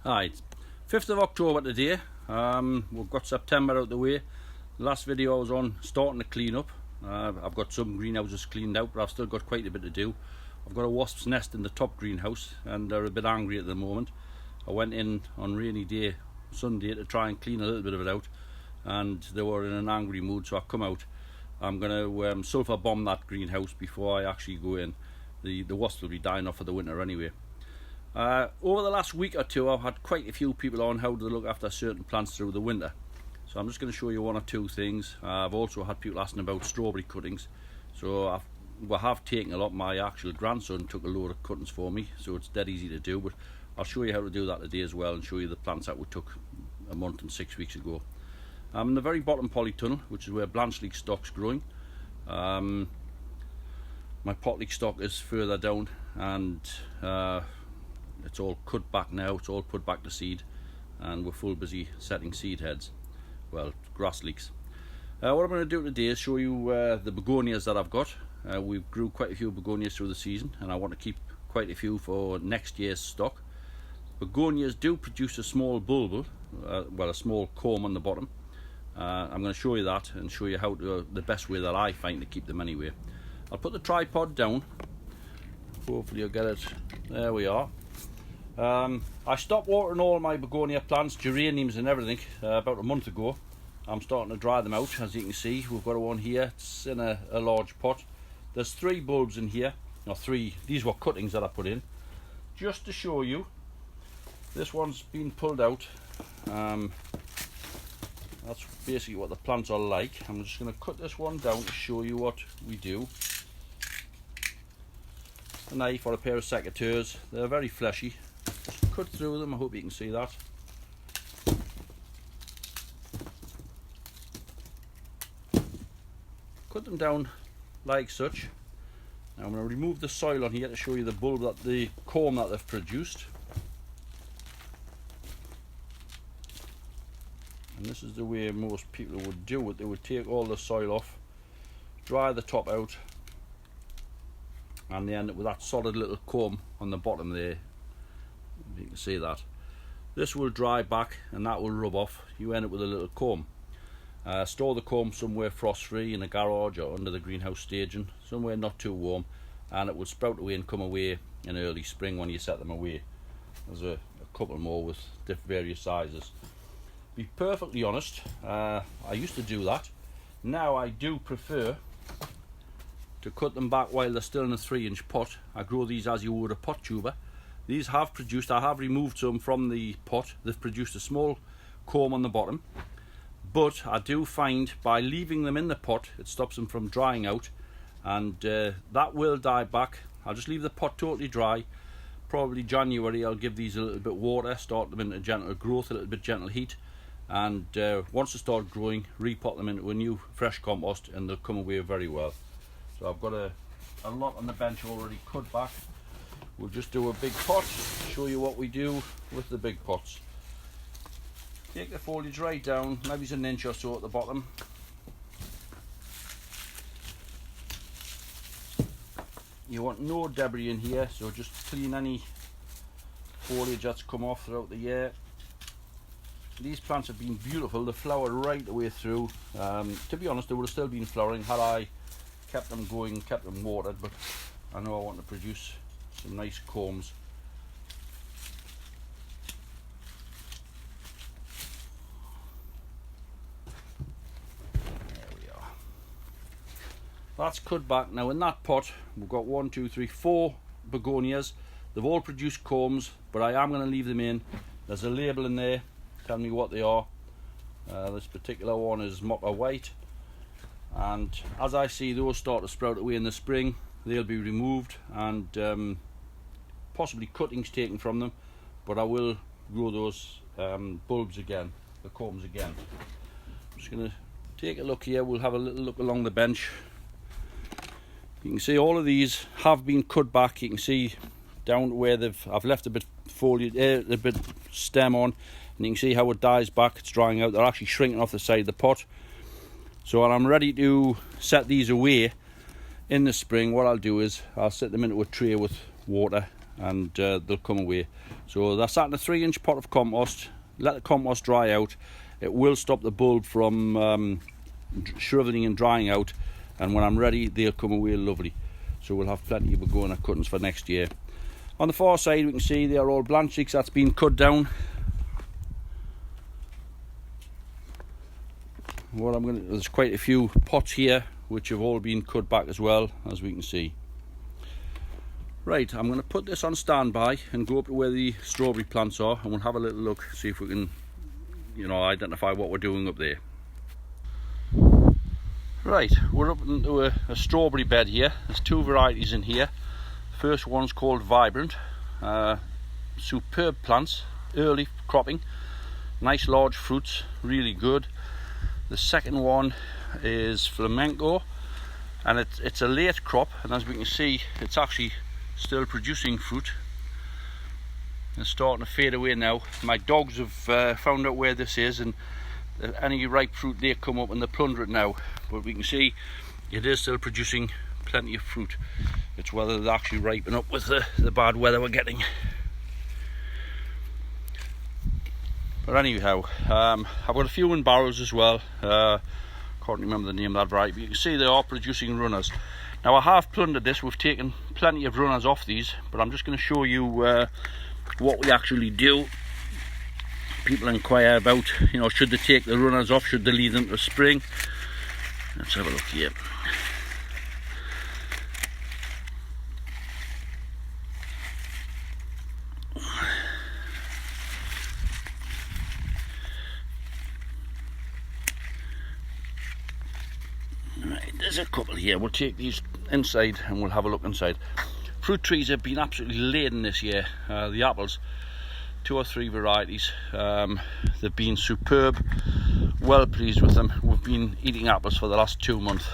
Hi, it's 5th of October today. We've got September out the way. The last video I was on starting to clean up. I've got some greenhouses cleaned out, but I've still got quite a bit to do. I've got a wasp's nest in the top greenhouse and they're a bit angry at the moment. I went in on rainy day Sunday to try and clean a little bit of it out, and they were in an angry mood, so I've come out. I'm going to sulphur bomb that greenhouse before I actually go in. The wasps will be dying off for the winter anyway. Over the last week or two, I've had quite a few people on how to look after certain plants through the winter. So I'm just going to show you one or two things. I've also had people asking about strawberry cuttings. So we have taken a lot. My actual grandson took a load of cuttings for me, so it's dead easy to do. But I'll show you how to do that today as well, and show you the plants that we took a month and 6 weeks ago. I'm in the very bottom polytunnel, which is where Blanchleek stock's growing. My pot leek stock is further down, and it's all cut back now. It's all put back to seed, and we're full busy setting seed heads, well, grass leeks. What I'm going to do today is show you the begonias that I've got. We grew quite a few begonias through the season, and I want to keep quite a few for next year's stock. Begonias do produce a small bulb, well, a small comb on the bottom. I'm going to show you that and show you how to, the best way that I find to keep them anyway. I'll put the tripod down. Hopefully you'll get it. There we are. I stopped watering all my begonia plants, geraniums and everything about a month ago. I'm starting to dry them out. As you can see, we've got one here. It's in a large pot. There's 3 bulbs in here, or 3. These were cuttings that I put in. Just to show you, this one's been pulled out. That's basically what the plants are like. I'm just going to cut this one down to show you what we do. A knife or a pair of secateurs. They're very fleshy. Just cut through them. I hope you can see that. Cut them down like such. Now I'm going to remove the soil on here to show you the bulb, that the comb that they've produced. And this is the way most people would do it. They would take all the soil off, dry the top out, and they end up with that solid little comb on the bottom there. You can see that. This will dry back and that will rub off. You end up with a little comb. Store the comb somewhere frost free, in a garage or under the greenhouse staging, somewhere not too warm, and it will sprout away and come away in early spring when you set them away. There's a couple more with various sizes. Be perfectly honest, I used to do that. Now I do prefer to cut them back while they're still in a 3-inch pot. I grow these as you would a pot tuber. These have produced, I have removed some from the pot. They've produced a small comb on the bottom, but I do find by leaving them in the pot it stops them from drying out, and that will die back. I'll just leave the pot totally dry. Probably January I'll give these a little bit water, start them into gentle growth, a little bit gentle heat, and once they start growing, repot them into a new fresh compost and they'll come away very well. So I've got a lot on the bench already cut back. We'll just do a big pot, show you what we do with the big pots. Take the foliage right down, maybe it's an inch or so at the bottom. You want no debris in here, so just clean any foliage that's come off throughout the year. These plants have been beautiful. They flower right the way through. To be honest, they would have still been flowering had I kept them going, kept them watered, but I know I want to produce some nice combs. There we are. That's cut back. Now in that pot we've got 1, 2, 3, 4 begonias. They've all produced combs, but I am going to leave them in. There's a label in there telling me what they are. This particular one is mocha white, and as I see those start to sprout away in the spring, they'll be removed and possibly cuttings taken from them, but I will grow those bulbs again, the combs again. I'm just going to take a look here. We'll have a little look along the bench. You can see all of these have been cut back. You can see down to where I've left a bit foliage, a bit stem on, and you can see how it dies back. It's drying out. They're actually shrinking off the side of the pot. So when I'm ready to set these away in the spring, what I'll do is I'll set them into a tray with water and they'll come away. So they're sat in a 3-inch pot of compost. Let the compost dry out. It will stop the bulb from shriveling and drying out, and when I'm ready they'll come away lovely. So we'll have plenty of begonia cuttings for next year. On the far side we can see they are all branch cheeks that's been cut down. There's quite a few pots here which have all been cut back as well, as we can see. Right, I'm going to put this on standby and go up to where the strawberry plants are, and we'll have a little look, see if we can, identify what we're doing up there. Right, we're up into a strawberry bed here. There's 2 varieties in here. First one's called Vibrant. Superb plants, early cropping, nice large fruits, really good. The second one is Flamenco, and it's a late crop, and as we can see it's actually still producing fruit. It's starting to fade away now. My dogs have found out where this is, and any ripe fruit they come up and they plunder it now, but we can see it is still producing plenty of fruit. It's whether they actually ripen up with the bad weather we're getting. But anyhow, I've got a few in barrels as well. Can't remember the name of that variety, but you can see they are producing runners. Now I have plundered this, we've taken plenty of runners off these, but I'm just going to show you what we actually do. People inquire about, should they take the runners off, should they leave them to spring. Let's have a look here. Right, there's a couple here. We'll take these inside and we'll have a look inside. Fruit trees have been absolutely laden this year. The apples, 2 or 3 varieties, they've been superb. Well pleased with them. We've been eating apples for the last 2 months.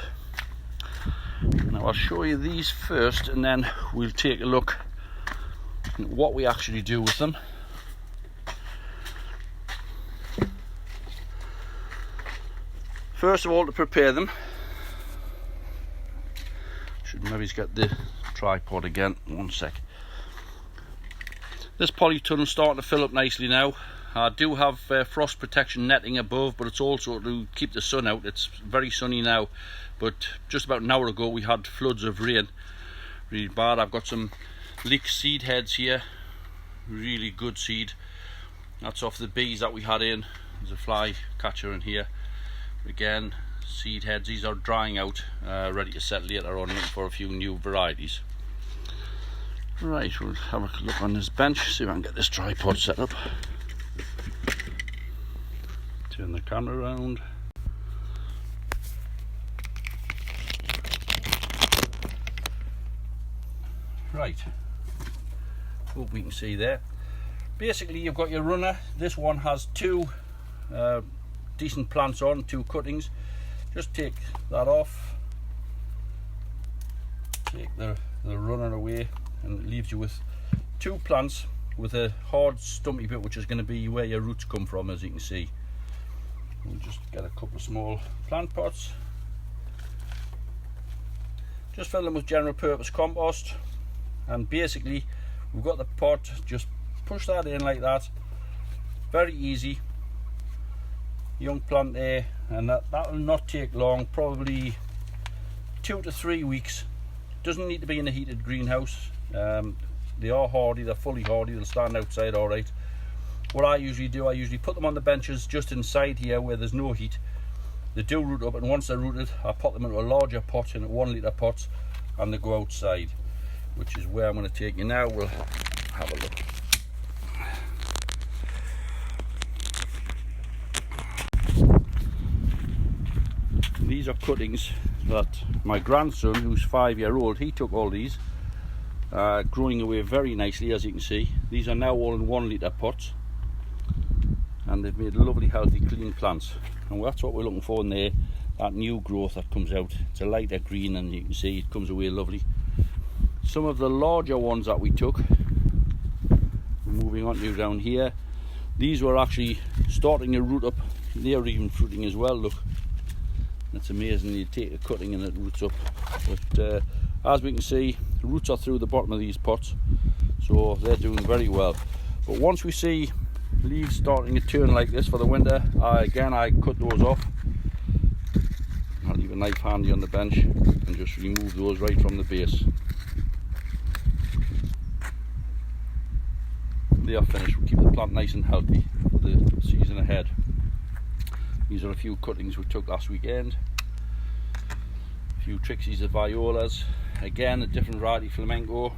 Now I'll show you these first, and then we'll take a look at what we actually do with them. First of all, to prepare them, should maybe get the tripod again, 1 sec. This polytunnel's starting to fill up nicely now. I do have frost protection netting above, but it's also to keep the sun out. It's very sunny now, but just about an hour ago we had floods of rain, really bad. I've got some leek seed heads here, really good seed. That's off the bees that we had in. There's a fly catcher in here. Again, seed heads, these are drying out, ready to set later on, looking for a few new varieties. Right, we'll have a look on this bench, see if I can get this tripod set up. Turn the camera around. Right, hope we can see there. Basically you've got your runner. This one has 2 decent plants on, 2 cuttings. Just take that off, take the runner away, and it leaves you with 2 plants with a hard stumpy bit, which is going to be where your roots come from, as you can see. We'll just get a couple of small plant pots, just fill them with general purpose compost, and basically we've got the pot, just push that in like that, very easy. Young plant there, and that will not take long, probably 2 to 3 weeks. Doesn't need to be in a heated greenhouse. They are hardy, they're fully hardy, they'll stand outside alright. What I usually do, I usually put them on the benches just inside here where there's no heat. They do root up, and once they're rooted I put them into a larger pot, in a 1 litre pot, and they go outside, which is where I'm going to take you now. We'll have a look. These are cuttings that my grandson, who's 5-year-old, he took all these, growing away very nicely, as you can see. These are now all in 1 litre pots, and they've made lovely, healthy, clean plants, and that's what we're looking for in there, that new growth that comes out. It's a lighter green, and you can see it comes away lovely. Some of the larger ones that we took, moving on to down here, these were actually starting to root up. They're even fruiting as well, look. It's amazing, you take a cutting and it roots up. But as we can see, the roots are through the bottom of these pots, so they're doing very well. But once we see leaves starting to turn like this for the winter, I cut those off. I'll leave a knife handy on the bench and just remove those right from the base. They are finished. We'll keep the plant nice and healthy for the season ahead. These are a few cuttings we took last weekend. A few Trixies of violas. Again, a different variety flamenco.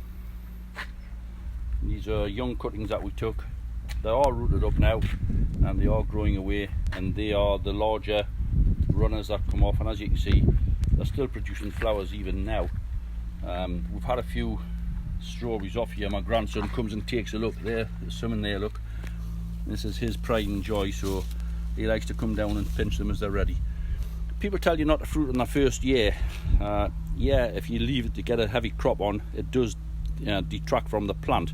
These are young cuttings that we took. They are rooted up now and they are growing away, and they are the larger runners that come off, and as you can see they're still producing flowers even now. We've had a few strawberries off here. My grandson comes and takes a look. There's some in there, look. This is his pride and joy, so he likes to come down and pinch them as they're ready. People tell you not to fruit in the first year. Yeah, if you leave it to get a heavy crop on, it does detract from the plant,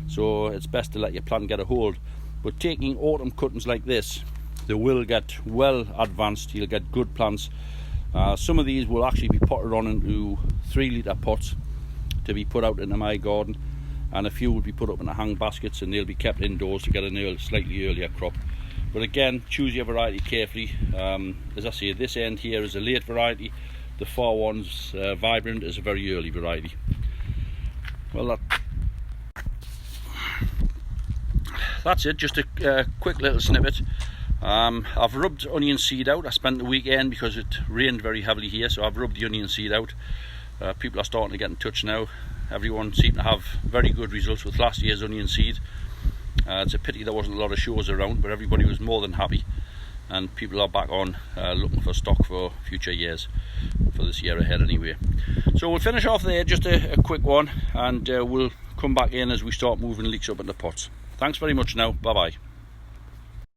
so it's best to let your plant get a hold. But taking autumn cuttings like this, they will get well advanced. You'll get good plants. Some of these will actually be potted on into 3-litre pots to be put out into my garden, and a few will be put up in the hang baskets and they'll be kept indoors to get a slightly earlier crop. But again, choose your variety carefully. As I say, this end here is a late variety. The far one's Vibrant is a very early variety. Well, that's it, just a quick little snippet. I've rubbed onion seed out. I spent the weekend because it rained very heavily here, so I've rubbed the onion seed out. People are starting to get in touch now. Everyone seemed to have very good results with last year's onion seed. It's a pity there wasn't a lot of shows around, but everybody was more than happy, and people are back on looking for stock for future years, for this year ahead anyway. So we'll finish off there, just a quick one, and we'll come back in as we start moving leeks up into pots. Thanks very much now, bye bye.